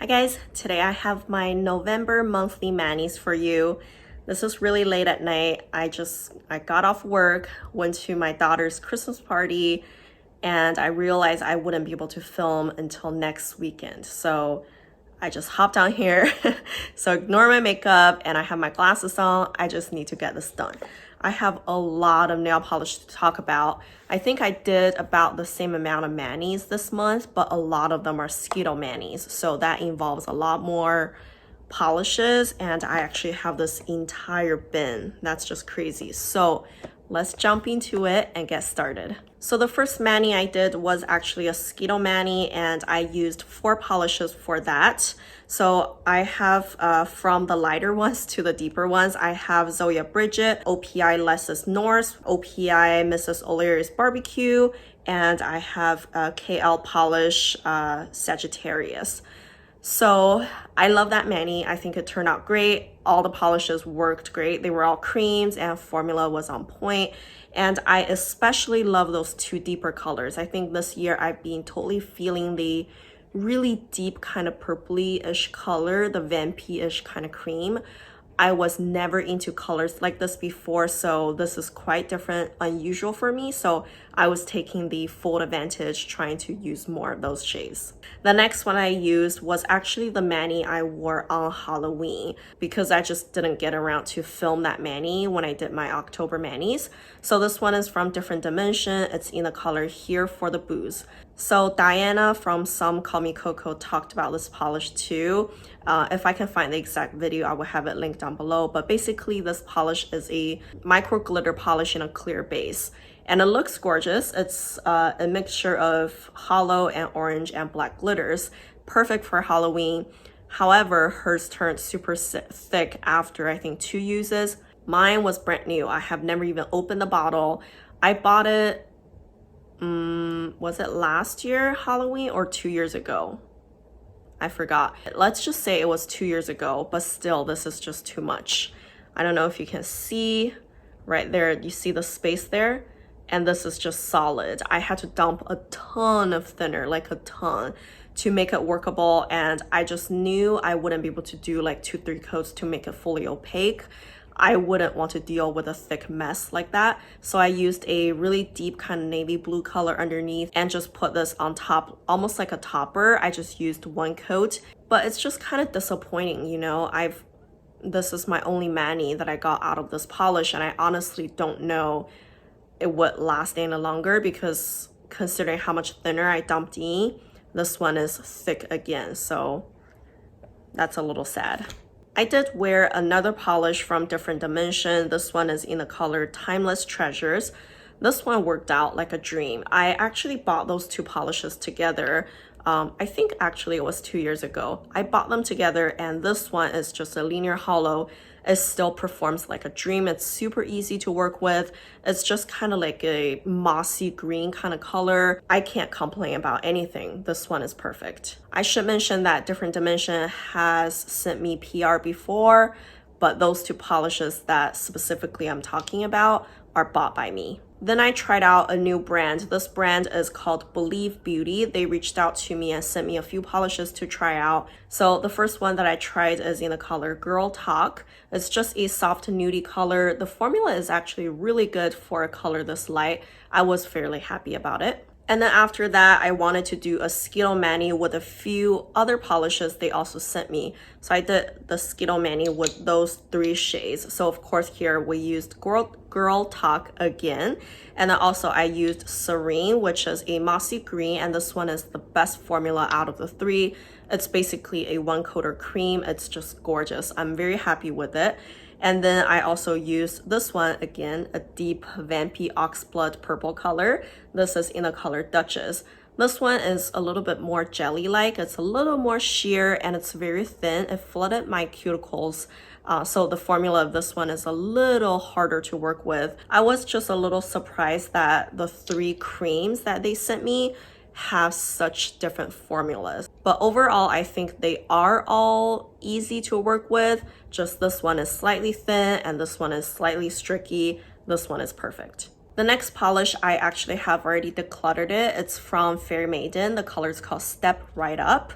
Hi guys, today I have my November monthly manis for you. This is really late at night. I got off work, went to my daughter's Christmas party, and I realized I wouldn't be able to film until next weekend. So I just hopped down here. So ignore my makeup and I have my glasses on. I just need to get this done. I have a lot of nail polish to talk about. I think I did about the same amount of manis this month, but a lot of them are Skittle manis. So that involves a lot more polishes, and I actually have this entire bin. That's just crazy. So let's jump into it and get started. So the first mani I did was actually a Skittle mani, and I used 4 polishes for that. So I have from the lighter ones to the deeper ones, I have Zoya Brigitte, OPI Less Norse, OPI Mrs. O'Leary's Barbecue, and I have KL Polish Sagittarius. So I love that mani. I think it turned out great. All the polishes worked great. They were all creams and formula was on point. And I especially love those 2 deeper colors. I think this year I've been totally feeling the really deep kind of purpley-ish color, the vampy-ish kind of cream. I was never into colors like this before, so this is quite different, unusual for me. So I was taking the full advantage, trying to use more of those shades. The next one I used was actually the mani I wore on Halloween, because I just didn't get around to film that mani when I did my October manis. So this one is from Different Dimension. It's in the color Here for the Booze. So Diana from Some Call Me Coco talked about this polish too. If I can find the exact video, I will have it linked down below. But basically this polish is a micro glitter polish in a clear base. And it looks gorgeous. It's a mixture of hollow and orange and black glitters. Perfect for Halloween. However, hers turned super thick after I think 2 uses. Mine was brand new. I have never even opened the bottle. I bought it, was it last year Halloween or 2 years ago? I forgot. Let's just say it was 2 years ago, but still this is just too much. I don't know if you can see right there. You see the space there? And this is just solid. I had to dump a ton of thinner, like a ton, to make it workable. And I just knew I wouldn't be able to do like 2-3 coats to make it fully opaque. I wouldn't want to deal with a thick mess like that. So I used a really deep kind of navy blue color underneath and just put this on top, almost like a topper. I just used 1 coat, but it's just kind of disappointing, you know. This is my only mani that I got out of this polish, and I honestly don't know it would last any longer, because considering how much thinner I dumped in, this one is thick again. So that's a little sad. I did wear another polish from Different Dimension. This one is in the color Timeless Treasures. This one worked out like a dream. I actually bought those 2 polishes together. I think actually it was 2 years ago. I bought them together, and this one is just a linear hollow. It still performs like a dream. It's super easy to work with. It's just kind of like a mossy green kind of color. I can't complain about anything. This one is perfect. I should mention that Different Dimension has sent me PR before, but those 2 polishes that specifically I'm talking about are bought by me. Then I tried out a new brand. This brand is called Believe Beauty. They reached out to me and sent me a few polishes to try out. So the first one that I tried is in the color Girl Talk. It's just a soft nudie color. The formula is actually really good for a color this light. I was fairly happy about it. And then after that, I wanted to do a Skittle mani with a few other polishes they also sent me. So I did the Skittle mani with those 3 shades. So of course here we used Girl Talk again. And then also I used Serene, which is a mossy green. And this one is the best formula out of the 3. It's basically a 1-coater cream. It's just gorgeous. I'm very happy with it. And then I also used this one again, a deep vampy oxblood purple color. This is in the color Duchess. This one is a little bit more jelly-like. It's a little more sheer and it's very thin. It flooded my cuticles. So the formula of this one is a little harder to work with. I was just a little surprised that the 3 creams that they sent me have such different formulas. But overall, I think they are all easy to work with. Just this one is slightly thin and this one is slightly streaky. This one is perfect. The next polish, I actually have already decluttered it. It's from Fairy Maiden. The color is called Step Right Up.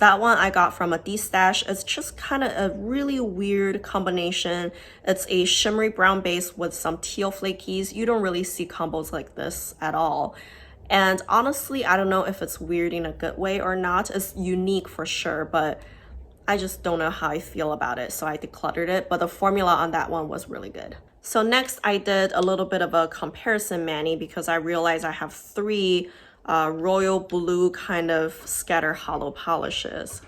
That one I got from a D-Stash. It's just kind of a really weird combination. It's a shimmery brown base with some teal flakies. You don't really see combos like this at all. And honestly, I don't know if it's weird in a good way or not. It's unique for sure, but I just don't know how I feel about it, so I decluttered it. But the formula on that one was really good. So next I did a little bit of a comparison mani because I realized I have three royal blue kind of scatter hollow polishes.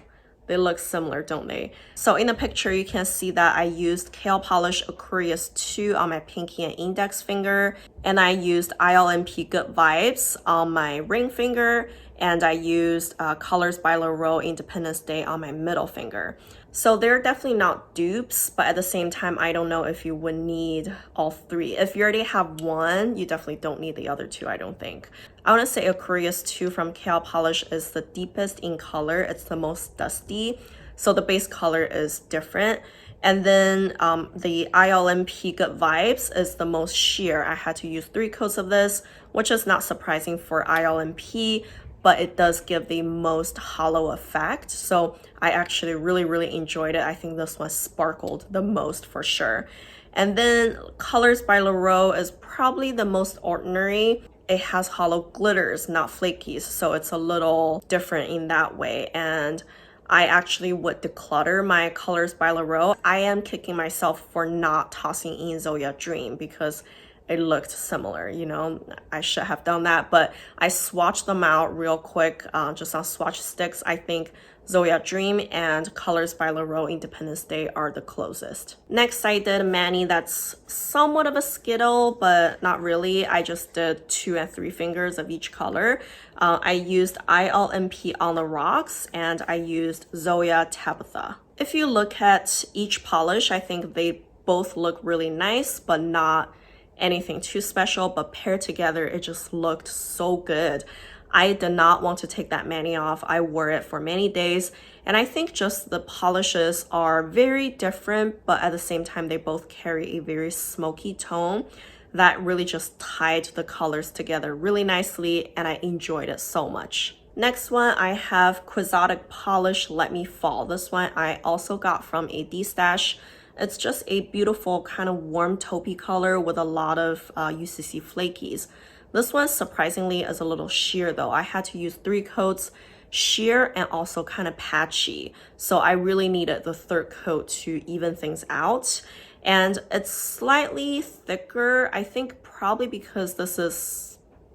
They look similar, don't they? So in the picture, you can see that I used Kale Polish Aquarius 2 on my pinky and index finger, and I used ILNP Good Vibes on my ring finger, and I used Colors by Laurel Independence Day on my middle finger. So they're definitely not dupes, but at the same time, I don't know if you would need all three. If you already have one, you definitely don't need the other two, I don't think. I want to say Aquarius 2 from Kale Polish is the deepest in color. It's the most dusty, so the base color is different. And then the ILNP Good Vibes is the most sheer. I had to use 3 coats of this, which is not surprising for ILNP, but it does give the most hollow effect. So I actually really enjoyed it. I think this one sparkled the most for sure. And then Colors by Laurel is probably the most ordinary. It has hollow glitters, not flakies, so it's a little different in that way. And I actually would declutter my Colors by Laurel. I am kicking myself for not tossing in Zoya Dream because it looked similar, you know. I should have done that, but I swatched them out real quick, just on swatch sticks. I think Zoya Dream and Colors by Laurel Independence Day are the closest. Next, I did a mani that's somewhat of a Skittle, but not really. I just did 2 and 3 fingers of each color. I used ILNP on the rocks, and I used Zoya Tabitha. If you look at each polish, I think they both look really nice, but not anything too special, but paired together, it just looked so good. I did not want to take that mani off. I wore it for many days, and I think just the polishes are very different, but at the same time, they both carry a very smoky tone that really just tied the colors together really nicely, and I enjoyed it so much. Next one, I have Quxotic Polish Let Me Fall. This one I also got from a D-Stash. It's just a beautiful kind of warm taupey color with a lot of UCC flakies. This one surprisingly is a little sheer though. I had to use 3 coats, sheer and also kind of patchy. So I really needed the 3rd coat to even things out. And it's slightly thicker, I think probably because this is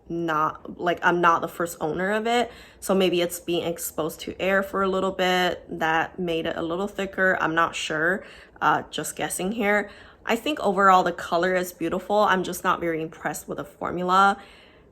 not, like, I'm not the first owner of it. So maybe it's being exposed to air for a little bit. That made it a little thicker. I'm not sure, just guessing here. I think overall the color is beautiful. I'm just not very impressed with the formula.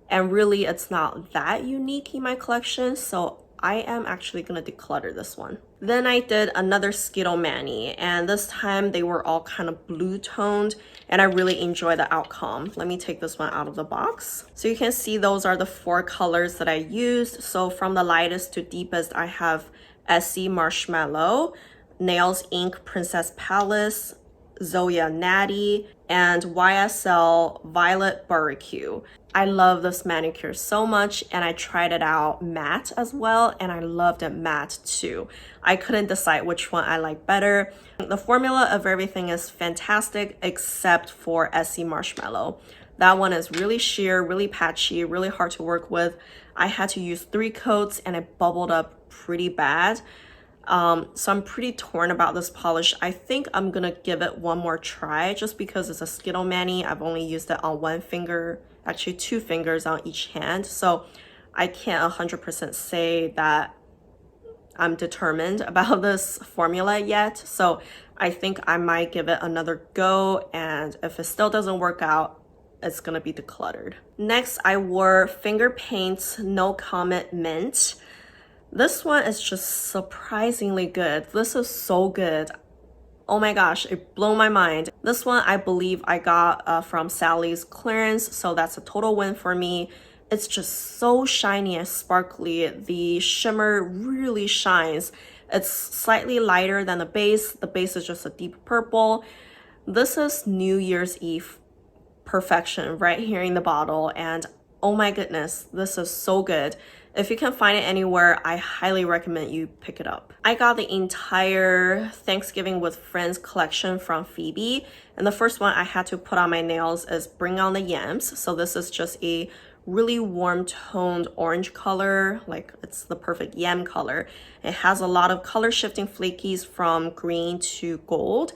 And really it's not that unique in my collection. So I am actually gonna declutter this one. Then I did another Skittle mani, and this time they were all kind of blue toned, and I really enjoy the outcome. Let me take this one out of the box. So you can see those are the 4 colors that I used. So from the lightest to deepest, I have Essie Marshmallow, Nails Ink Princess Palace, Zoya Natty, and YSL Violet Baroque. I love this manicure so much, and I tried it out matte as well, and I loved it matte too. I couldn't decide which one I like better. The formula of everything is fantastic except for Essie Marshmallow. That one is really sheer, really patchy, really hard to work with. I had to use 3 coats and it bubbled up pretty bad. So I'm pretty torn about this polish. I think I'm gonna give it one more try just because it's a Skittle mani. I've only used it on 1 finger, actually 2 fingers on each hand. So I can't 100% say that I'm determined about this formula yet. So I think I might give it another go, and if it still doesn't work out, it's gonna be decluttered. Next, I wore Finger Paints No Comet-ment. This one is just surprisingly good. This is so good. Oh my gosh, it blew my mind. This one I believe I got from Sally's clearance, so that's a total win for me. It's just so shiny and sparkly. The shimmer really shines. It's slightly lighter than the base. The base is just a deep purple. This is New Year's Eve perfection right here in the bottle, and oh my goodness, this is so good. If you can find it anywhere, I highly recommend you pick it up. I got the entire Thanksgiving with Friends collection from Phoebe. And the first one I had to put on my nails is Bring On the Yams. So this is just a really warm toned orange color, like it's the perfect yam color. It has a lot of color shifting flakies from green to gold.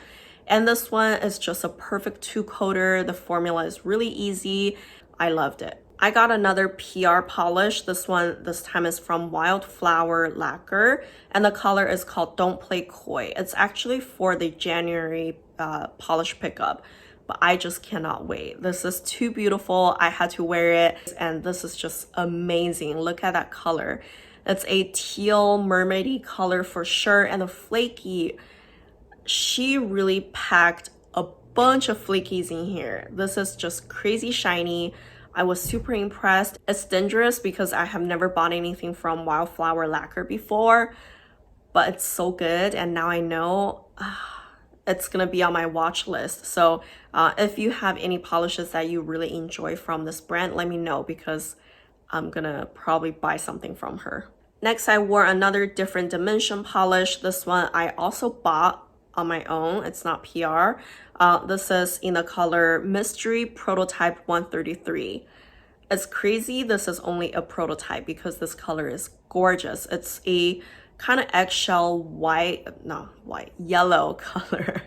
And this one is just a perfect two coater. The formula is really easy. I loved it. I got another PR polish. This time is from Wildflower Lacquer, and the color is called Don't Play Coy. It's actually for the January polish pickup, but I just cannot wait. This is too beautiful. I had to wear it, and this is just amazing. Look at that color. It's a teal mermaidy color for sure, and the flaky, she really packed a bunch of flakies in here. This is just crazy shiny. I was super impressed. It's dangerous because I have never bought anything from Wildflower Lacquer before, but it's so good, and now I know it's gonna be on my watch list. So if you have any polishes that you really enjoy from this brand, let me know because I'm gonna probably buy something from her. Next, I wore another different dimension polish. This one I also bought on my own. It's not PR. This is in the color Mystery Prototype 133. It's crazy this is only a prototype because this color is gorgeous. It's a kind of eggshell yellow color.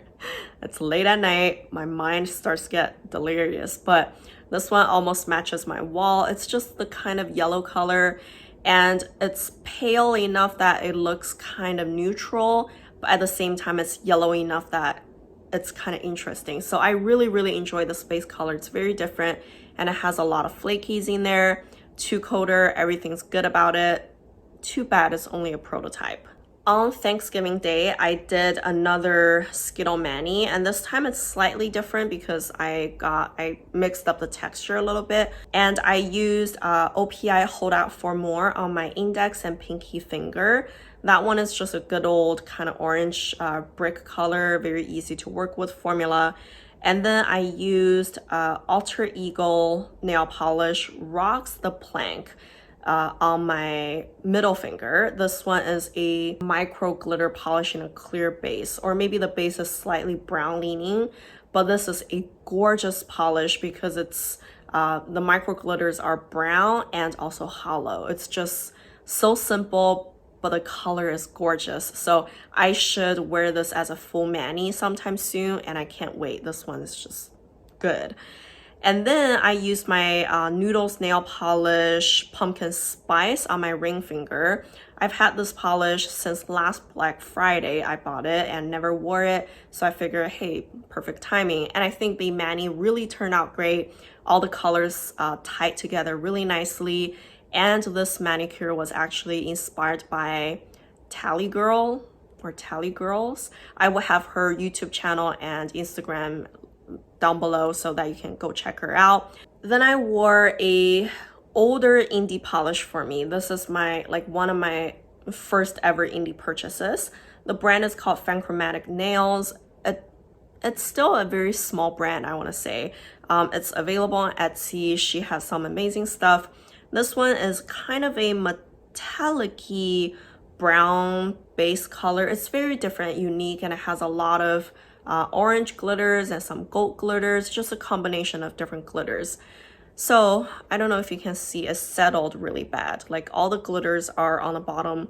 It's late at night. My mind starts to get delirious, but this one almost matches my wall. It's just the kind of yellow color, and it's pale enough that it looks kind of neutral, but at the same time it's yellow enough that it's kind of interesting. So I really enjoy the space color. It's very different, and it has a lot of flakies in there. Two coater, everything's good about it. Too bad it's only a prototype. On Thanksgiving Day, I did another Skittle mani, and this time it's slightly different because I mixed up the texture a little bit, and I used OPI Hold Out for More on my index and pinky finger. That one is just a good old kind of orange brick color, very easy to work with formula. And then I used Alter Ego nail polish, Rocks the Plank, on my middle finger. This one is a micro glitter polish in a clear base, or maybe the base is slightly brown leaning, but this is a gorgeous polish because it's the micro glitters are brown and also hollow. It's just so simple, but the color is gorgeous. So I should wear this as a full mani sometime soon, and I can't wait. This one is just good. And then I used my Noodles nail polish Pumpkin Spice on my ring finger. I've had this polish since last Black Friday. I bought it and never wore it, so I figured, hey, perfect timing. And I think the mani really turned out great. All the colors tied together really nicely. And this manicure was actually inspired by Tally Girl or Tally Girls. I will have her YouTube channel and Instagram down below so that you can go check her out. Then I wore a older indie polish for me. This is one of my first ever indie purchases. The brand is called Fanchromatic Nails. It's still a very small brand, I want to say. It's available on Etsy. She has some amazing stuff. This one is kind of a metallic-y brown base color. It's very different, unique, and it has a lot of orange glitters and some gold glitters, just a combination of different glitters. So I don't know if you can see, it's settled really bad. Like all the glitters are on the bottom,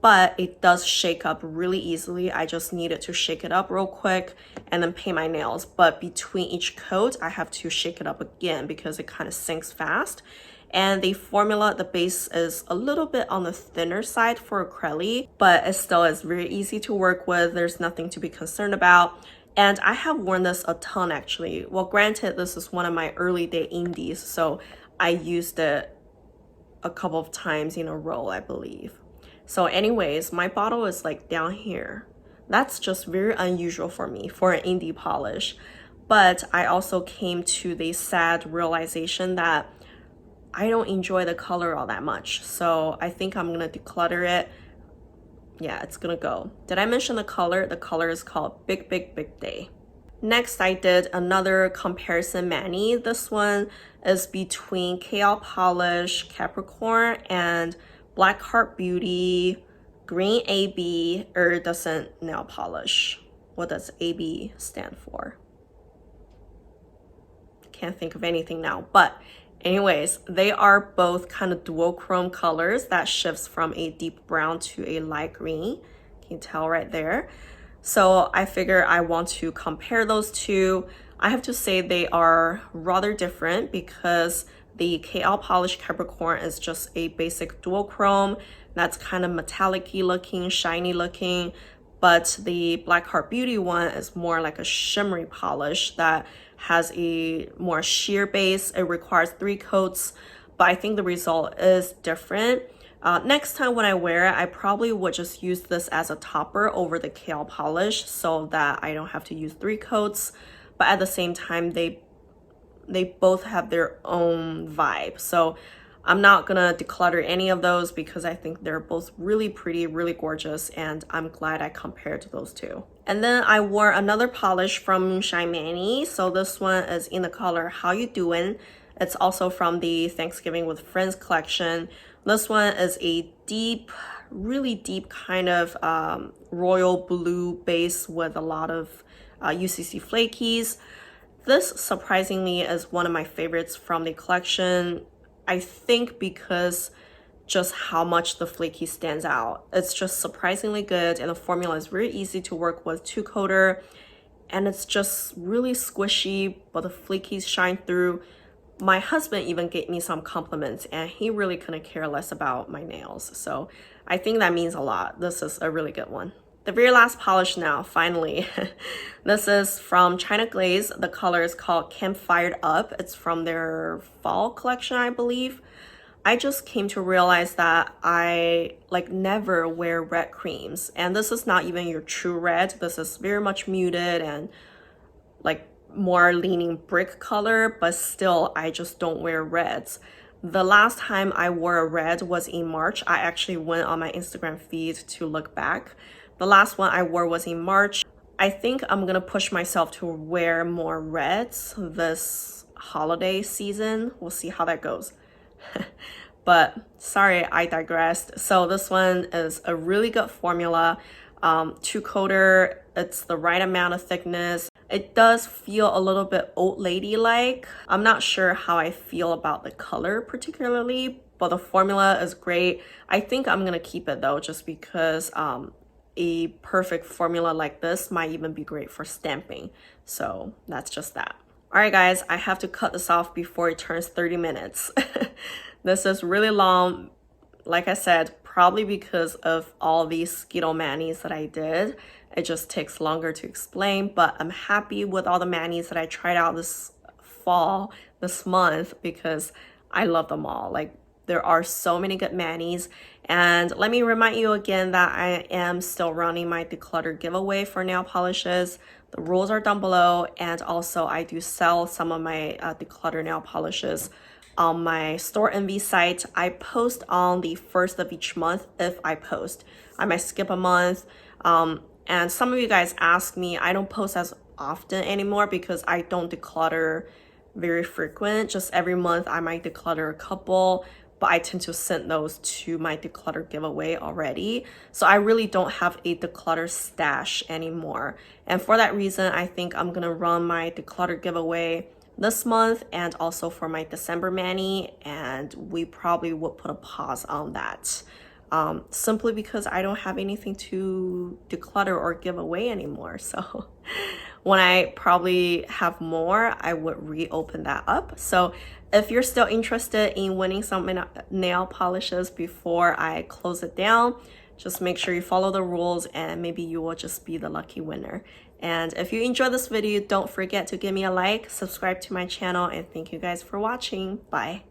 but it does shake up really easily. I just needed to shake it up real quick and then paint my nails. But between each coat, I have to shake it up again because it kind of sinks fast. And the formula, the base is a little bit on the thinner side for acrylic, but it still is very easy to work with. There's nothing to be concerned about. And I have worn this a ton actually. Well, granted, this is one of my early day indies, so I used it a couple of times in a row, I believe. So anyways, my bottle is like down here. That's just very unusual for me for an indie polish. But I also came to the sad realization that I don't enjoy the color all that much. So I think I'm gonna declutter it. Yeah, it's gonna go. Did I mention the color? The color is called Big Big Big Day. Next, I did another comparison mani. This one is between KL Polish Capricorn and Black Heart Beauty, Green AB, Iridescent Nail Polish. What does AB stand for? Can't think of anything now, but anyways, they are both kind of duochrome colors that shifts from a deep brown to a light green. Can you tell right there? So I figure I want to compare those two. I have to say they are rather different because the KL Polish Capricorn is just a basic duochrome that's kind of metallic-y looking, shiny looking, but the Black Heart Beauty one is more like a shimmery polish that has a more sheer base. It requires 3 coats, but I think the result is different. Next time when I wear it, I probably would just use this as a topper over the KL polish so that I don't have to use 3 coats. But at the same time, they both have their own vibe. So I'm not gonna declutter any of those because I think they're both really pretty, really gorgeous, and I'm glad I compared to those two. And then I wore another polish from Moonshine Mani. So this one is in the color How You Doin'. It's also from the Thanksgiving with Friends collection. This one is a deep, really deep kind of royal blue base with a lot of UCC flakies. This surprisingly is one of my favorites from the collection. I think because just how much the flaky stands out. It's just surprisingly good, and the formula is very easy to work with, 2-coater, and it's just really squishy, but the flakies shine through. My husband even gave me some compliments, and he really couldn't care less about my nails. So I think that means a lot. This is a really good one. The very last polish now, finally. This is from China Glaze. The color is called Campfired Up. It's from their fall collection, I believe. I just came to realize that I never wear red creams. And this is not even your true red. This is very much muted and more leaning brick color, but still I just don't wear reds. The last time I wore a red was in March. I actually went on my Instagram feed to look back. The last one I wore was in March. I think I'm gonna push myself to wear more reds this holiday season. We'll see how that goes. But sorry, I digressed. So this one is a really good formula. 2-coater, it's the right amount of thickness. It does feel a little bit old lady-like. I'm not sure how I feel about the color particularly, but the formula is great. I think I'm gonna keep it though, just because a perfect formula like this might even be great for stamping. So that's just that. All right, guys, I have to cut this off before it turns 30 minutes. This is really long. Like I said, probably because of all these Skittle manis that I did. It just takes longer to explain, but I'm happy with all the manis that I tried out this fall, this month, because I love them all. There are so many good manis. And let me remind you again that I am still running my Declutter giveaway for nail polishes. The rules are down below, and also I do sell some of my Declutter nail polishes on my Store Envy site. I post on the 1st of each month if I post. I might skip a month. And some of you guys ask me, I don't post as often anymore because I don't declutter very frequent. Just every month I might declutter a couple, but I tend to send those to my Declutter giveaway already. So I really don't have a Declutter stash anymore. And for that reason, I think I'm gonna run my Declutter giveaway this month and also for my December mani, and we probably would put a pause on that. Simply because I don't have anything to declutter or give away anymore. So when I probably have more, I would reopen that up. So if you're still interested in winning some nail polishes before I close it down, just make sure you follow the rules and maybe you will just be the lucky winner. And if you enjoyed this video, don't forget to give me a like, subscribe to my channel, and thank you guys for watching. Bye.